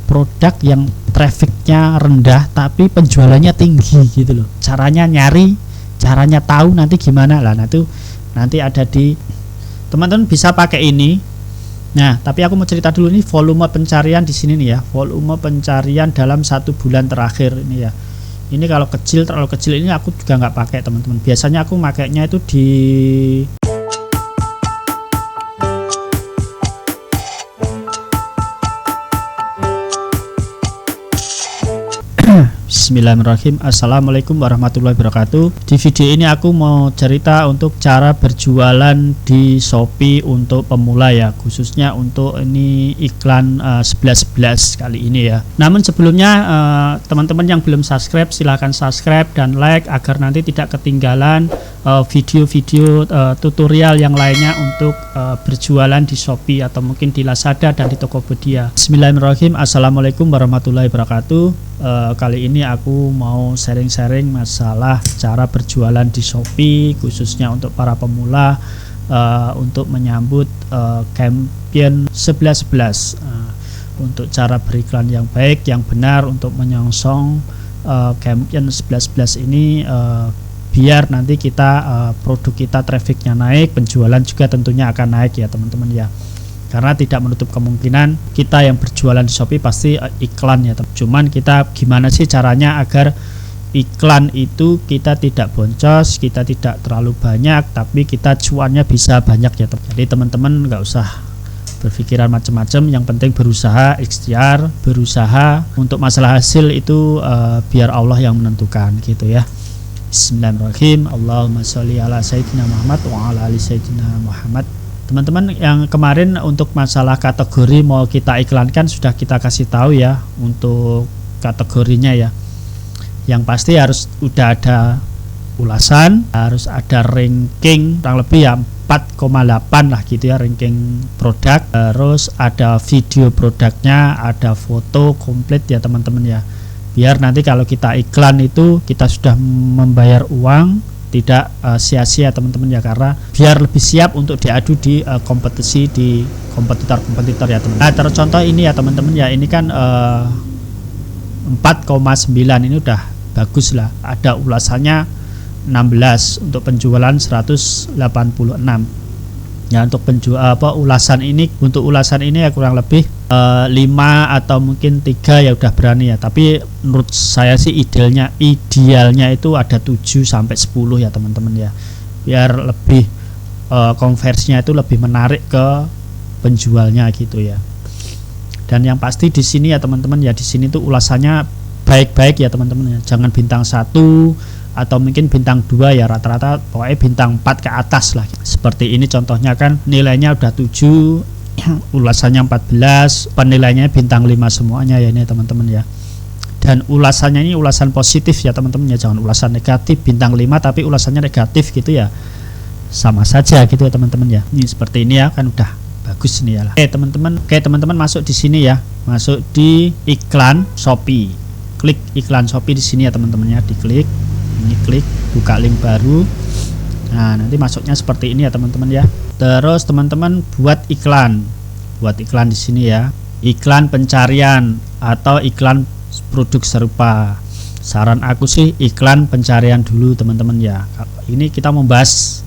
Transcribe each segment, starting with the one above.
produk yang trafficnya rendah tapi penjualannya tinggi gitu loh. Caranya nyari, caranya tahu nanti gimana lah. Nanti ada di teman-teman bisa pakai ini. Nah, tapi aku mau cerita dulu nih volume pencarian di sini nih ya. Volume pencarian dalam 1 bulan terakhir ini ya. Ini kalau kecil, terlalu kecil ini aku juga nggak pakai teman-teman. Biasanya aku makainya itu di Bismillahirrahmanirrahim. Assalamualaikum warahmatullahi wabarakatuh. Di video ini aku mau cerita untuk cara berjualan di Shopee untuk pemula ya, khususnya untuk ini iklan 11.11 kali ini ya. Namun sebelumnya teman-teman yang belum subscribe silahkan subscribe dan like agar nanti tidak ketinggalan video-video tutorial yang lainnya untuk berjualan di Shopee atau mungkin di Lazada dan di Tokopedia. Bismillahirrahmanirrahim. Assalamualaikum warahmatullahi wabarakatuh. Kali ini aku mau sharing-sharing masalah cara berjualan di Shopee khususnya untuk para pemula untuk menyambut campaign 11.11 untuk cara beriklan yang baik, yang benar untuk menyongsong campaign 11.11 ini biar nanti produk kita trafficnya naik, penjualan juga tentunya akan naik ya teman-teman ya. Karena tidak menutup kemungkinan kita yang berjualan di Shopee pasti iklan ya. Cuman kita gimana sih caranya agar iklan itu kita tidak boncos, kita tidak terlalu banyak, tapi kita cuannya bisa banyak ya. Jadi teman-teman nggak usah berpikiran macam-macam, yang penting berusaha, ikhtiar, berusaha. Untuk masalah hasil itu biar Allah yang menentukan gitu ya. Bismillahirrahmanirrahim. Allahumma sholli ala sayyidina Muhammad wa ala ali sayyidina Muhammad. Teman-teman yang kemarin untuk masalah kategori mau kita iklankan sudah kita kasih tahu ya untuk kategorinya ya. Yang pasti harus udah ada ulasan, harus ada ranking kurang lebih ya 4,8 lah gitu ya ranking produk. Terus ada video produknya, ada foto komplit ya teman-teman ya. Biar nanti kalau kita iklan itu kita sudah membayar uang tidak sia-sia teman-teman ya, karena biar lebih siap untuk diadu di kompetisi di kompetitor ya teman. Nah, contoh ini ya teman-teman ya, ini kan 4,9 ini udah bagus lah, ada ulasannya 16 untuk penjualan 186 ya. Untuk ulasan ini ya kurang lebih 5 atau mungkin 3 ya udah berani ya, tapi menurut saya sih idealnya itu ada 7 sampai 10 ya teman-teman ya, biar lebih konversinya itu lebih menarik ke penjualnya gitu ya. Dan yang pasti di sini ya teman-teman ya, di sini tuh ulasannya baik-baik ya teman-teman ya, jangan bintang 1 atau mungkin bintang 2 ya, rata-rata pokoknya bintang 4 ke atas lah. Seperti ini contohnya kan nilainya udah 7, ulasannya 14, penilaiannya bintang 5 semuanya ya ini teman-teman ya. Dan ulasannya ini ulasan positif ya teman-teman ya, jangan ulasan negatif bintang 5 tapi ulasannya negatif gitu ya, sama saja gitu ya teman-teman ya. Ini seperti ini ya kan udah bagus nih ya lah. Oke teman-teman masuk di sini ya, masuk di iklan Shopee, klik iklan Shopee di sini ya teman-teman ya, diklik ini, klik buka link baru. Nah nanti masuknya seperti ini ya teman-teman ya. Terus teman-teman buat iklan di sini ya, iklan pencarian atau iklan produk serupa. Saran aku sih iklan pencarian dulu teman-teman ya. Ini kita membahas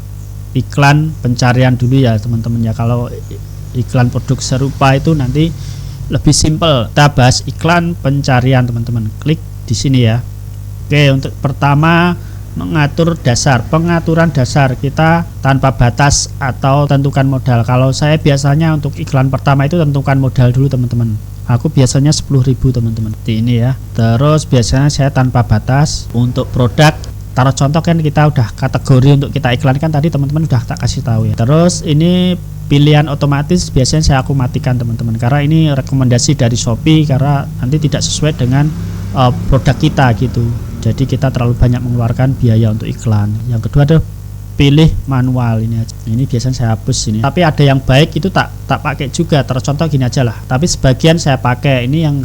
iklan pencarian dulu ya teman-teman ya. Kalau iklan produk serupa itu nanti lebih simpel. Kita bahas iklan pencarian teman-teman. Klik di sini ya. Oke, untuk pertama pengaturan dasar kita tanpa batas atau tentukan modal. Kalau saya biasanya untuk iklan pertama itu tentukan modal dulu teman-teman. Aku biasanya 10.000 teman-teman. Ini ya. Terus biasanya saya tanpa batas. Untuk produk taruh contoh kan kita udah kategori untuk kita iklankan tadi teman-teman udah tak kasih tahu ya. Terus ini pilihan otomatis biasanya aku matikan teman-teman, karena ini rekomendasi dari Shopee karena nanti tidak sesuai dengan produk kita gitu. Jadi kita terlalu banyak mengeluarkan biaya untuk iklan. Yang kedua ada pilih manual ini aja. Ini biasanya saya hapus ini. Tapi ada yang baik itu tak pakai juga. Tercontoh gini aja lah. Tapi sebagian saya pakai. Ini yang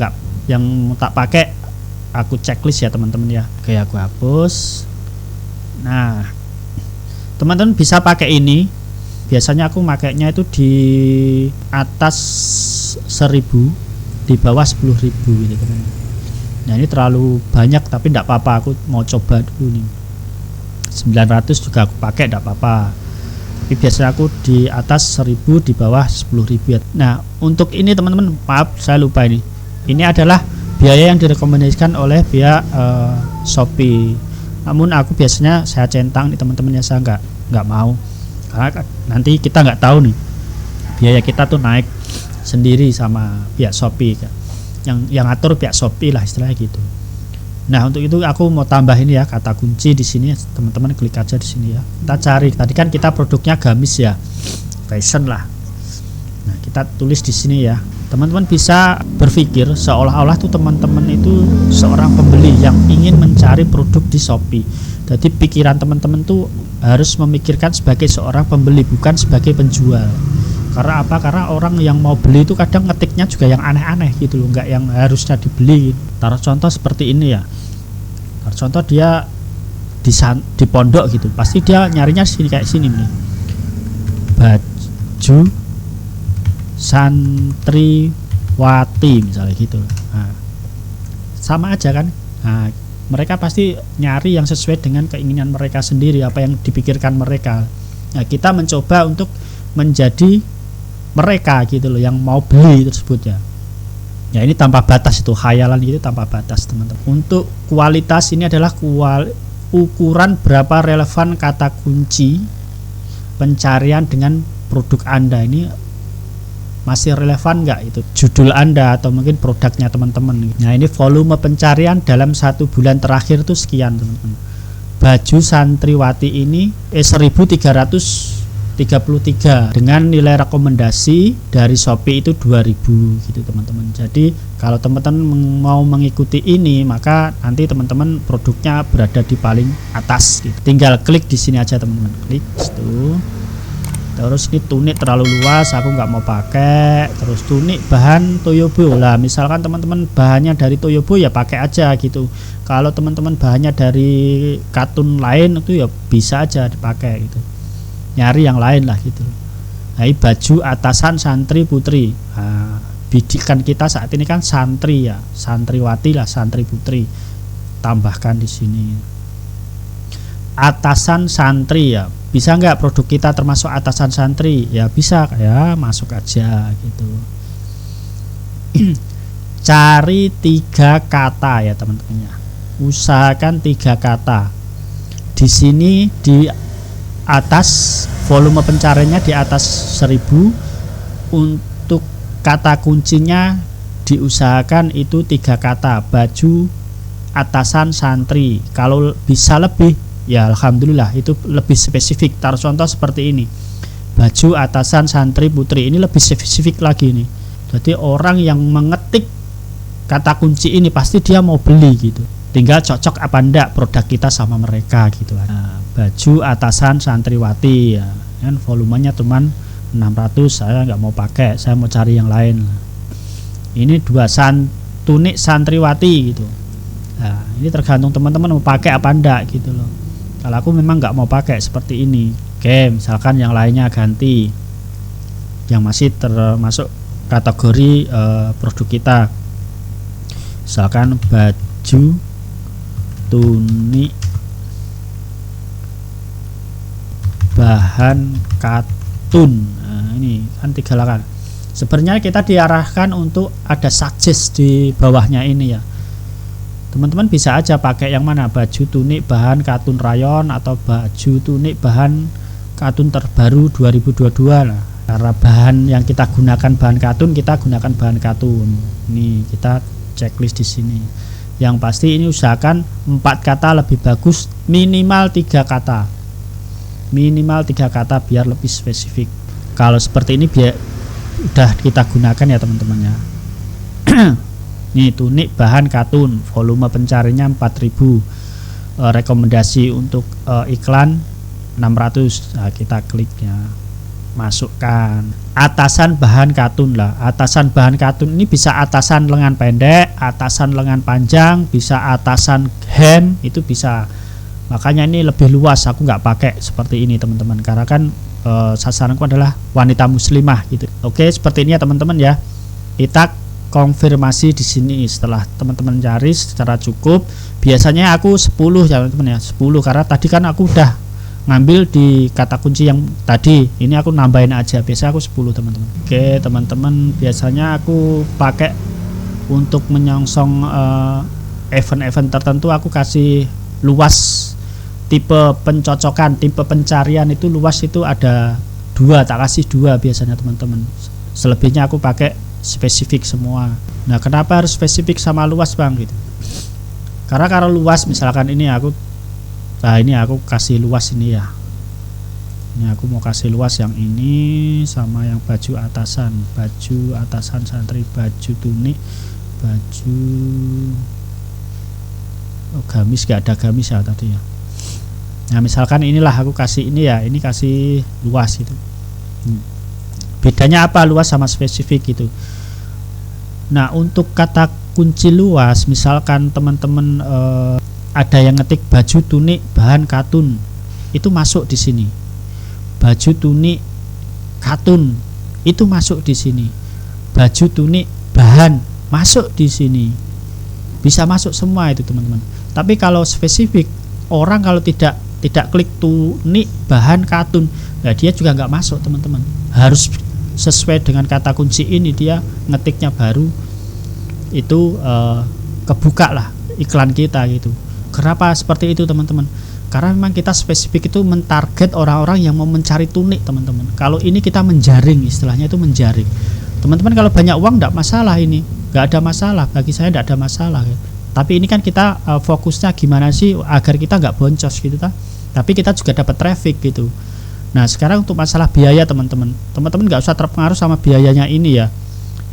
tak pakai aku checklist ya teman-teman ya. Oke, aku hapus. Nah, teman-teman bisa pakai ini. Biasanya aku makainya itu di atas 1000 di bawah 10.000 gitu teman. Nah ini terlalu banyak tapi tidak apa-apa, aku mau coba dulu nih. 900 juga aku pakai tidak apa-apa, tapi biasanya aku di atas 1000 di bawah 10.000 ya. Nah untuk ini teman-teman, maaf saya lupa, ini adalah biaya yang direkomendasikan oleh pihak Shopee. Namun aku biasanya saya centang nih teman-teman ya, saya nggak mau, karena nanti kita nggak tahu nih biaya kita tuh naik sendiri sama pihak Shopee kan. Yang ngatur pihak Shopee lah istilahnya gitu. Nah untuk itu aku mau tambah ini ya, kata kunci di sini teman-teman, klik aja di sini ya. Kita cari, tadi kan kita produknya gamis ya, fashion lah. Nah kita tulis di sini ya. Teman-teman bisa berpikir seolah-olah tuh teman-teman itu seorang pembeli yang ingin mencari produk di Shopee. Jadi pikiran teman-teman tuh harus memikirkan sebagai seorang pembeli, bukan sebagai penjual. Karena apa? Karena orang yang mau beli itu kadang ngetiknya juga yang aneh-aneh gitu loh, nggak yang harusnya dibeli. Taruh contoh seperti ini ya. Taruh contoh dia di pondok gitu, pasti dia nyarinya sini kayak sini nih. Baju santriwati misalnya gitu. Nah, sama aja kan? Nah, mereka pasti nyari yang sesuai dengan keinginan mereka sendiri, apa yang dipikirkan mereka. Nah, kita mencoba untuk menjadi mereka gitu loh yang mau beli tersebut ya. Ya ini tanpa batas, itu khayalan itu tanpa batas teman-teman. Untuk kualitas ini adalah ukuran berapa relevan kata kunci pencarian dengan produk Anda ini, masih relevan nggak itu judul Anda atau mungkin produknya teman-teman. Nah ini volume pencarian dalam 1 bulan terakhir itu sekian teman-teman. Baju santriwati ini 1333 dengan nilai rekomendasi dari Shopee itu 2000 gitu teman-teman. Jadi kalau teman-teman mau mengikuti ini, maka nanti teman-teman produknya berada di paling atas gitu. Tinggal klik di sini aja teman-teman, klik situ. Terus ini tunik terlalu luas, aku nggak mau pakai. Terus tunik bahan Toyobo lah, misalkan teman-teman bahannya dari Toyobo ya pakai aja gitu. Kalau teman-teman bahannya dari katun lain itu ya bisa aja dipakai gitu, nyari yang lain lah gitu. Nah, baju atasan santri putri. Nah, bidikan kita saat ini kan santri ya, santriwati lah, santri putri. Tambahkan di sini. Atasan santri ya. Bisa nggak produk kita termasuk atasan santri? Ya bisa, ya masuk aja gitu. Cari 3 kata ya teman-teman ya. Usahakan 3 kata. Di sini di atas volume pencariannya di atas 1000. Untuk kata kuncinya diusahakan itu 3 kata, baju atasan santri. Kalau bisa lebih ya alhamdulillah, itu lebih spesifik. Taruh contoh seperti ini, baju atasan santri putri, ini lebih spesifik lagi nih. Jadi orang yang mengetik kata kunci ini pasti dia mau beli gitu, tinggal cocok apa enggak produk kita sama mereka gitu. Nah, baju atasan santriwati ya kan volumenya cuman 600, saya nggak mau pakai, saya mau cari yang lain. Ini 2 tunik santriwati gitu. Nah ini tergantung teman-teman mau pakai apa enggak gitu loh. Kalau aku memang nggak mau pakai seperti ini. Oke, misalkan yang lainnya ganti yang masih termasuk kategori produk kita, misalkan baju tunik bahan katun. Nah, ini kan 3 langkah. Sebenarnya kita diarahkan untuk ada suggest di bawahnya ini ya. Teman-teman bisa aja pakai yang mana, baju tunik bahan katun rayon atau baju tunik bahan katun terbaru 2022 lah. Karena bahan yang kita gunakan bahan katun, kita gunakan bahan katun. Ini kita checklist di sini. Yang pasti ini usahakan 4 kata lebih bagus, minimal 3 kata. Minimal 3 kata biar lebih spesifik. Kalau seperti ini biar udah kita gunakan ya teman-teman ya. Nih tunik bahan katun, volume pencarinya 4000, rekomendasi untuk iklan 600. Nah, kita klik ya, masukkan atasan bahan katun lah. Atasan bahan katun ini bisa atasan lengan pendek, atasan lengan panjang, bisa atasan hem, itu bisa. Makanya ini lebih luas, aku nggak pakai seperti ini teman-teman, karena kan sasaranku adalah wanita muslimah gitu. Oke, seperti ini ya teman-teman ya. Kita konfirmasi di sini. Setelah teman-teman cari secara cukup, biasanya aku 10 ya teman-teman ya, 10 karena tadi kan aku udah ngambil di kata kunci yang tadi, ini aku nambahin aja, biasa aku 10 teman-teman. Oke teman-teman, biasanya aku pakai untuk menyongsong event-event tertentu, aku kasih luas tipe pencocokan, tipe pencarian itu luas itu ada 2, tak kasih 2 biasanya teman-teman. Selebihnya aku pakai spesifik semua. Nah kenapa harus spesifik sama luas bang gitu? Karena kalau luas misalkan ini aku kasih luas ini ya, ini aku mau kasih luas yang ini sama yang baju atasan santri, baju tunik, baju gamis, gak ada gamis ya tadi ya. Nah misalkan inilah aku kasih ini ya, ini kasih luas gitu. Bedanya apa luas sama spesifik gitu? Nah untuk kata kunci luas, misalkan teman-teman ada yang ngetik baju tunik bahan katun, itu masuk di sini. Baju tunik katun itu masuk di sini. Baju tunik bahan masuk di sini. Bisa masuk semua itu teman-teman. Tapi kalau spesifik, orang kalau tidak klik tunik bahan katun, nah dia juga nggak masuk teman-teman. Harus sesuai dengan kata kunci ini, dia ngetiknya baru itu kebuka lah iklan kita gitu. Kenapa seperti itu teman-teman? Karena memang kita spesifik itu mentarget orang-orang yang mau mencari tunik teman-teman. Kalau ini kita menjaring, istilahnya itu menjaring. Teman-teman kalau banyak uang tidak masalah, ini nggak ada masalah, bagi saya tidak ada masalah ya. Tapi ini kan kita fokusnya gimana sih agar kita nggak boncos gitu tapi kita juga dapat traffic gitu. Nah sekarang untuk masalah biaya teman-teman nggak usah terpengaruh sama biayanya ini ya.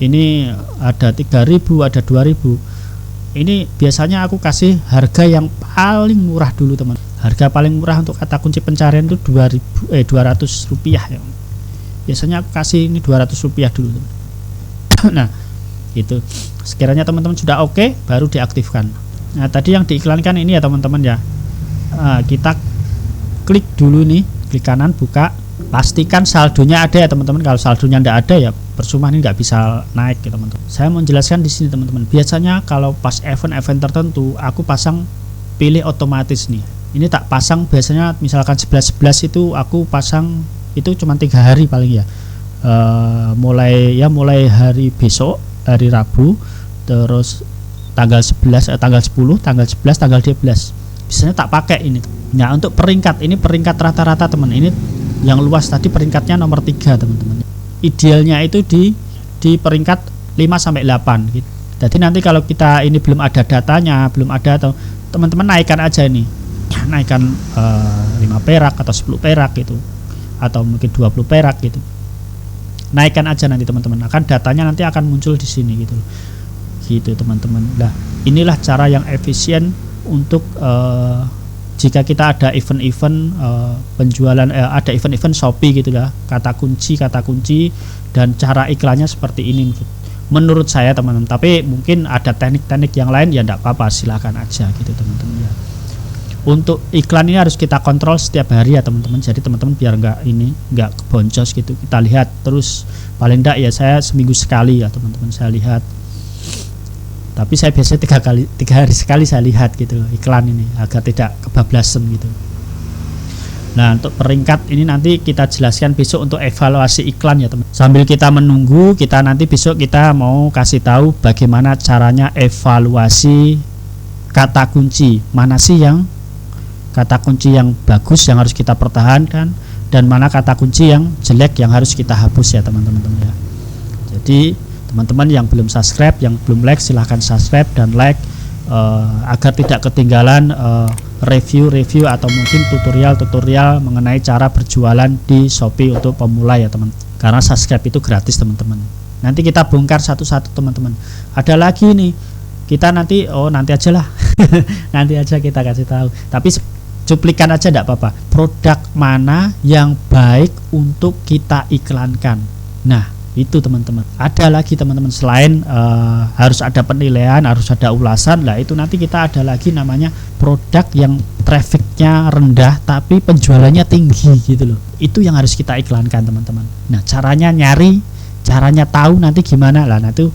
Ini ada 3.000, ada 2.000. Ini biasanya aku kasih harga yang paling murah dulu teman. Harga paling murah untuk kata kunci pencarian itu 200 rupiah ya. Biasanya aku kasih ini 200 rupiah dulu teman. Nah itu sekiranya teman-teman sudah oke, baru diaktifkan. Nah tadi yang diiklankan ini ya teman-teman ya, kita klik dulu nih, klik kanan buka, pastikan saldonya ada ya teman-teman. Kalau saldonya tidak ada ya percuma, ini nggak bisa naik ya teman-teman. Saya mau jelaskan di sini teman-teman. Biasanya kalau pas event-event tertentu aku pasang pilih otomatis nih. Ini tak pasang biasanya misalkan 11 itu aku pasang itu cuma 3 hari paling ya. Mulai hari besok, hari Rabu, terus tanggal 11, tanggal 10, tanggal 11, tanggal 12. Biasanya tak pakai ini. Nah untuk peringkat, ini peringkat rata-rata teman. Ini yang luas tadi peringkatnya nomor 3 teman-teman. Idealnya itu di peringkat 5-8 gitu. Jadi nanti kalau kita ini belum ada datanya, belum ada, atau teman-teman naikkan aja ini, naikkan 5 perak atau 10 perak gitu, atau mungkin 20 perak gitu. Naikkan aja nanti teman-teman, akan datanya nanti akan muncul di sini gitu teman-teman. Nah inilah cara yang efisien untuk jika kita ada event-event penjualan, ada event-event Shopee gitu lah, kata kunci dan cara iklannya seperti ini menurut saya teman-teman. Tapi mungkin ada teknik-teknik yang lain ya tidak apa-apa, silakan aja gitu teman-teman ya. Untuk iklan ini harus kita kontrol setiap hari ya teman-teman. Jadi teman-teman biar nggak boncos gitu, kita lihat terus, paling enggak ya saya seminggu sekali ya teman-teman saya lihat. Tapi saya biasanya 3 hari sekali saya lihat gitu iklan ini agar tidak kebablasan gitu. Nah untuk peringkat ini nanti kita jelaskan besok untuk evaluasi iklan ya teman. Sambil kita menunggu, kita nanti besok kita mau kasih tahu bagaimana caranya evaluasi kata kunci, mana sih yang kata kunci yang bagus yang harus kita pertahankan, dan mana kata kunci yang jelek yang harus kita hapus ya teman-teman ya. Jadi teman-teman yang belum subscribe, yang belum like, silahkan subscribe dan like agar tidak ketinggalan review-review atau mungkin tutorial-tutorial mengenai cara berjualan di Shopee untuk pemula ya teman. Karena subscribe itu gratis teman-teman. Nanti kita bongkar satu-satu teman-teman. Ada lagi nih, kita nanti aja lah. Nanti aja kita kasih tahu. Tapi cuplikan aja enggak apa-apa. Produk mana yang baik untuk kita iklankan. Nah itu teman-teman. Ada lagi teman-teman, selain harus ada penilaian, harus ada ulasan lah, itu nanti kita ada lagi namanya produk yang trafficnya rendah tapi penjualannya tinggi gitu loh. Itu yang harus kita iklankan teman-teman. Nah caranya nyari, caranya tahu nanti gimana lah. Nah itu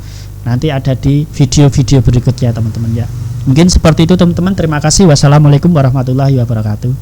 nanti ada di video-video berikutnya teman-teman ya. Mungkin seperti itu teman-teman. Terima kasih. Wassalamualaikum warahmatullahi wabarakatuh.